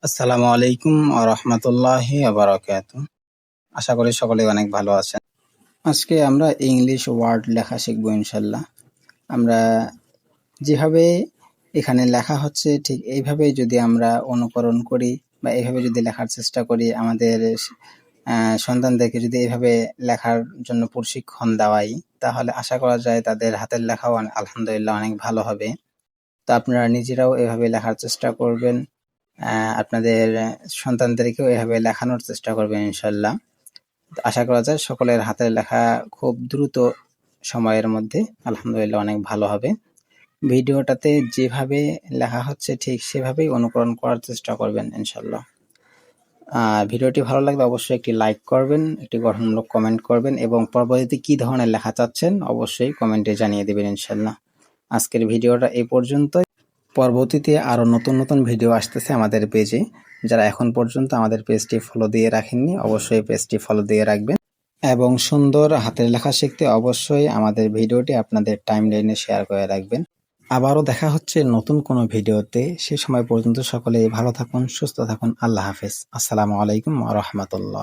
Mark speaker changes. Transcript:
Speaker 1: আসসালামু আলাইকুম রহমতুল্লাহি বারাকাতু। আশা করি সকলে অনেক ভালো আছেন। আজকে আমরা ইংলিশ ওয়ার্ড লেখা শিখবো ইনশাল্লাহ। আমরা যেভাবে এখানে লেখা হচ্ছে ঠিক এইভাবেই যদি আমরা অনুকরণ করি বা এইভাবে যদি লেখার চেষ্টা করি, আমাদের সন্তানদেরকে যদি এইভাবে লেখার জন্য প্রশিক্ষণ দেওয়াই, তাহলে আশা করা যায় তাদের হাতের লেখাও আলহামদুলিল্লাহ অনেক ভালো হবে। তো আপনারা নিজেরাও এভাবে লেখার চেষ্টা করবেন, আপনাদের সন্তানদেরকেও এভাবে লেখানোর চেষ্টা করবেন ইনশাল্লাহ। আশা করা যায় সকলের হাতের লেখা খুব দ্রুত সময়ের মধ্যে আলহামদুলিল্লাহ অনেক ভালো হবে। ভিডিওটাতে যেভাবে লেখা হচ্ছে ঠিক সেভাবেই অনুকরণ করার চেষ্টা করবেন ইনশাল্লাহ। ভিডিওটি ভালো লাগলে অবশ্যই একটি লাইক করবেন, একটি গঠনমূলক কমেন্ট করবেন এবং পরবর্তীতে কি ধরনের লেখা চাচ্ছেন অবশ্যই কমেন্টে জানিয়ে দেবেন ইনশাল্লাহ। আজকের ভিডিওটা এই পর্যন্তই। পরবর্তীতে আরও নতুন নতুন ভিডিও আসতেছে আমাদের পেজে। যারা এখন পর্যন্ত আমাদের পেজটি ফলো দিয়ে রাখেননি অবশ্যই পেজটি ফলো দিয়ে রাখবেন এবং সুন্দর হাতের লেখা শিখতে অবশ্যই আমাদের ভিডিওটি আপনাদের টাইমলাইনে শেয়ার করে রাখবেন। আবারও দেখা হচ্ছে নতুন কোনো ভিডিওতে। সে সময় পর্যন্ত সকলে ভালো থাকুন, সুস্থ থাকুন। আল্লাহ হাফেজ। আসসালামু আলাইকুম ওয়া রাহমাতুল্লাহ।